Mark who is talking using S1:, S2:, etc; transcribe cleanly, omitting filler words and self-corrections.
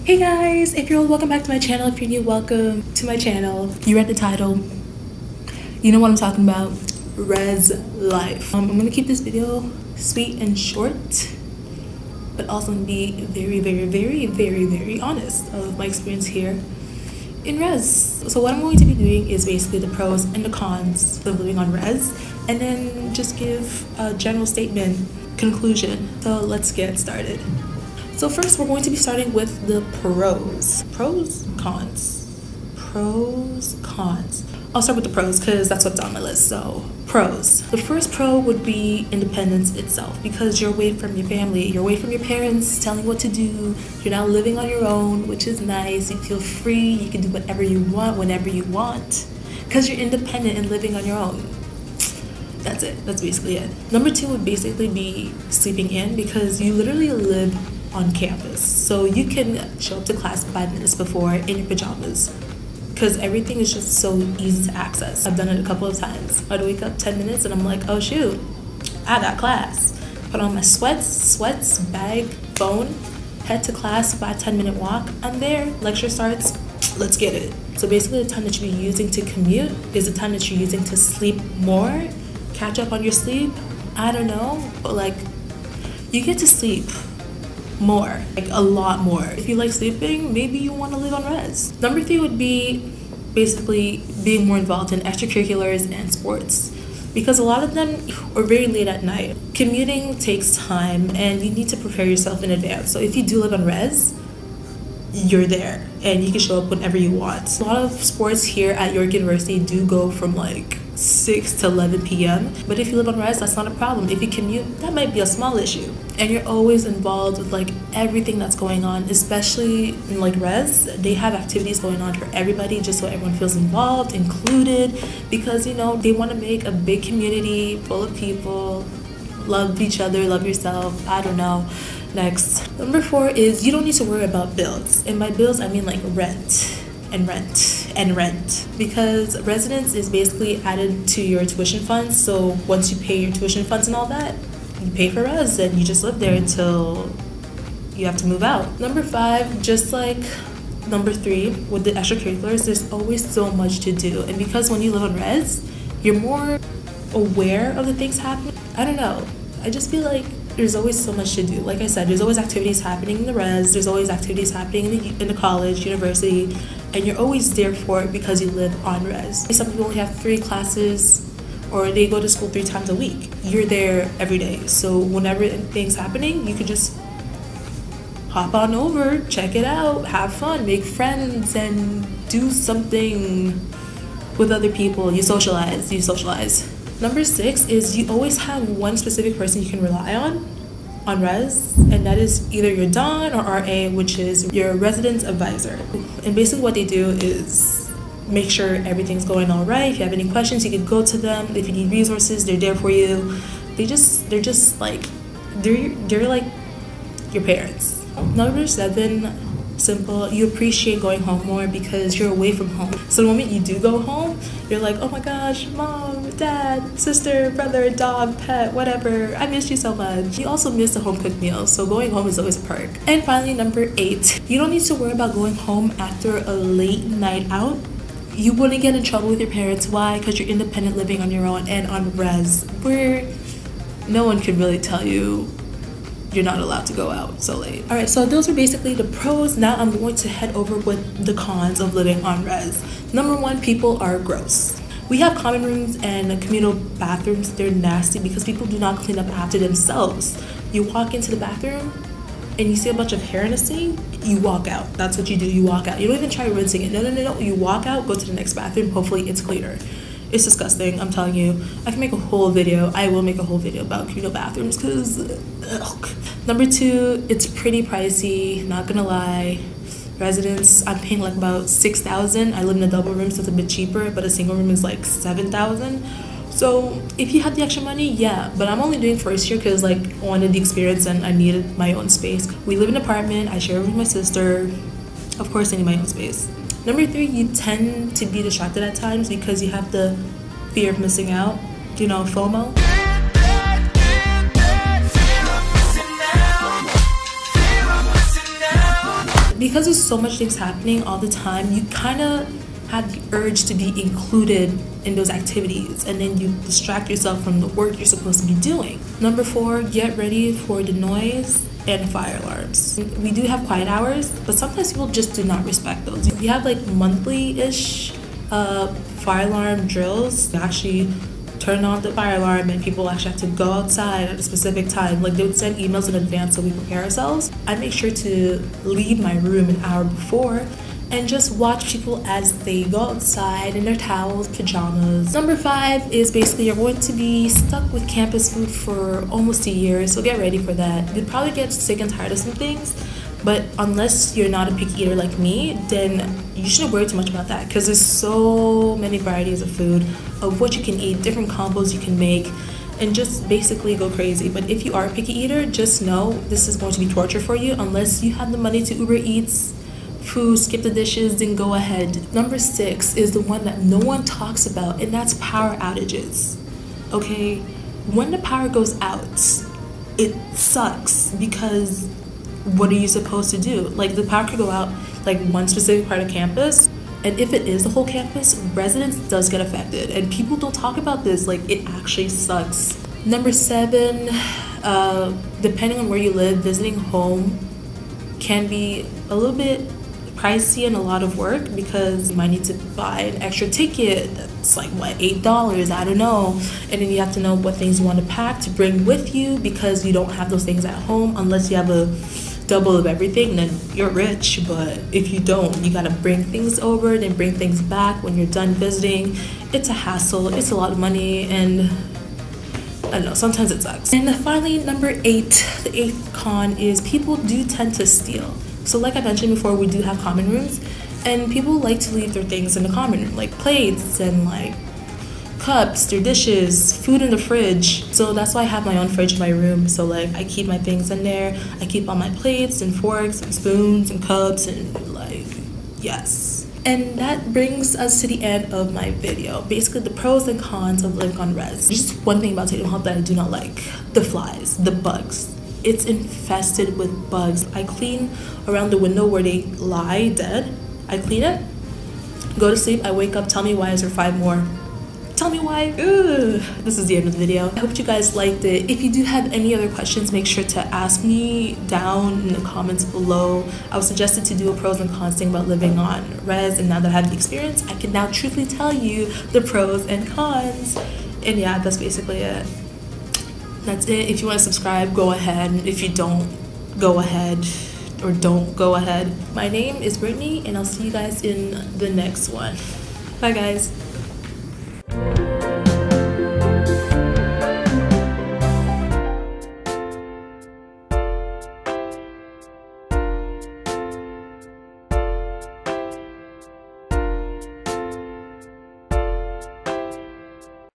S1: Hey guys, if you're old, welcome back to my channel. If you're new, welcome to my channel. You read the title, you know what I'm talking about. Res life. I'm gonna keep this video sweet and short, but also be very honest of my experience here in res. So what I'm going to be doing is basically the pros and the cons of living on res, and then just give a general statement conclusion. So let's get started. So first, we're going to be starting with the pros. Pros, cons. I'll start with the pros because that's what's on my list. So pros. The first pro would be independence itself, because you're away from your family, you're away from your parents telling you what to do. You're now living on your own, which is nice. You feel free. You can do whatever you want whenever you want because you're independent and living on your own. That's it. That's basically it. Number two would basically be sleeping in, because you literally live on campus, so you can show up to class 5 minutes before in your pajamas because everything is just so easy to access. I've done it a couple of times. I'd wake up 10 minutes and I'm like, oh shoot, I got class. Put on my sweats, bag, phone, head to class, 5-10 minute walk. I'm there, lecture starts, let's get it. So basically the time that you're using to commute is the time that you're using to sleep more, catch up on your sleep. I don't know, but like you get to sleep more, like a lot more. If you like sleeping, maybe you want to live on res. Number three would be basically being more involved in extracurriculars and sports, because a lot of them are very late at night. Commuting takes time and you need to prepare yourself in advance. So if you do live on res, you're there and you can show up whenever you want. A lot of sports here at York University do go from like 6 to 11 p.m. But if you live on res, that's not a problem. If you commute, that might be a small issue. And you're always involved with like everything that's going on, especially in like res. They have activities going on for everybody just so everyone feels involved, included, because you know, they want to make a big community full of people, love each other, love yourself, I don't know. Next. Number four is you don't need to worry about bills. And by bills, I mean like rent, because residence is basically added to your tuition funds. So once you pay your tuition funds and all that, you pay for res and you just live there until you have to move out. Number five, just like number three with the extracurriculars, there's always so much to do. And because when you live on res, you're more aware of the things happening. I don't know, I just feel like there's always so much to do. Like I said, there's always activities happening in the res, there's always activities happening in the college, university, and you're always there for it because you live on res. Some people only have 3 classes or they go to school 3 times a week. You're there every day. So whenever things happening, you could just hop on over, check it out, have fun, make friends, and do something with other people. You socialize. Number 6 is you always have one specific person you can rely on res, and that is either your Don or RA, which is your residence advisor. And basically what they do is make sure everything's going all right. If you have any questions, you can go to them. If you need resources, they're there for you. They're just like they're like your parents. Number 7, simple, you appreciate going home more because you're away from home. So the moment you do go home, you're like, oh my gosh, mom, dad, sister, brother, dog, pet, whatever, I missed you so much. You also miss a home cooked meal, so going home is always a perk. And finally, number 8, you don't need to worry about going home after a late night out. You wouldn't get in trouble with your parents. Why? Because you're independent, living on your own, and on res, where no one can really tell you you're not allowed to go out so late. All right, so those are basically the pros. Now I'm going to head over with the cons of living on res. Number 1, people are gross. We have common rooms and communal bathrooms. They're nasty because people do not clean up after themselves. You walk into the bathroom and you see a bunch of hair in a sink, you walk out. That's what you do, you walk out. You don't even try rinsing it. No. You walk out, go to the next bathroom, hopefully it's cleaner. It's disgusting, I'm telling you. I can make a whole video. I will make a whole video about communal bathrooms because, Number 2, it's pretty pricey, not gonna lie. Residence, I'm paying like about $6,000. I live in a double room, so it's a bit cheaper, but a single room is like $7,000. So if you have the extra money, yeah, but I'm only doing first year because like I wanted the experience and I needed my own space. We live in an apartment, I share with my sister. Of course I need my own space. Number 3, you tend to be distracted at times because you have the fear of missing out, you know, FOMO. because there's so much things happening all the time, you kind of have the urge to be included in those activities, and then you distract yourself from the work you're supposed to be doing. Number 4, get ready for the noise and fire alarms. We do have quiet hours, but sometimes people just do not respect those. We have like monthly-ish fire alarm drills. They actually turn on the fire alarm and people actually have to go outside at a specific time. Like, they would send emails in advance so we prepare ourselves. I make sure to leave my room an hour before and just watch people as they go outside in their towels, pajamas. Number 5 is basically you're going to be stuck with campus food for almost a year, so get ready for that. You'd probably get sick and tired of some things, but unless you're not a picky eater like me, then you shouldn't worry too much about that, because there's so many varieties of food, of what you can eat, different combos you can make, and just basically go crazy. But if you are a picky eater, just know this is going to be torture for you unless you have the money to Uber Eats food, skip the dishes, then go ahead. Number 6 is the one that no one talks about, and that's power outages. Okay, when the power goes out, it sucks, because what are you supposed to do? Like, the power could go out like one specific part of campus, and if it is the whole campus, residents does get affected, and people don't talk about this. Like, it actually sucks. Number 7, depending on where you live, visiting home can be a little bit pricey and a lot of work, because you might need to buy an extra ticket that's like, what, $8, I don't know, and then you have to know what things you want to pack to bring with you, because you don't have those things at home unless you have a double of everything. Then you're rich. But if you don't, you gotta bring things over, then bring things back when you're done visiting. It's a hassle, it's a lot of money, and I don't know, sometimes it sucks. And finally, number 8, the 8th con is people do tend to steal. So like I mentioned before, we do have common rooms, and people like to leave their things in the common room, like plates and like cups, their dishes, food in the fridge. So that's why I have my own fridge in my room. So like, I keep my things in there. I keep all my plates and forks and spoons and cups, and like, yes. And that brings us to the end of my video. Basically, the pros and cons of living on res. Just one thing about Tatham that I do not like: the flies, the bugs. It's infested with bugs. I clean around the window where they lie dead. I clean it, go to sleep, I wake up, tell me why is there 5 more? Tell me why. Ugh. This is the end of the video. I hope you guys liked it. If you do have any other questions, make sure to ask me down in the comments below. I was suggested to do a pros and cons thing about living on res, and now that I have the experience, I can now truthfully tell you the pros and cons. And yeah, that's basically it. That's it. If you want to subscribe, go ahead. If you don't, go ahead, or don't go ahead. My name is Brittany, and I'll see you guys in the next one. Bye, guys.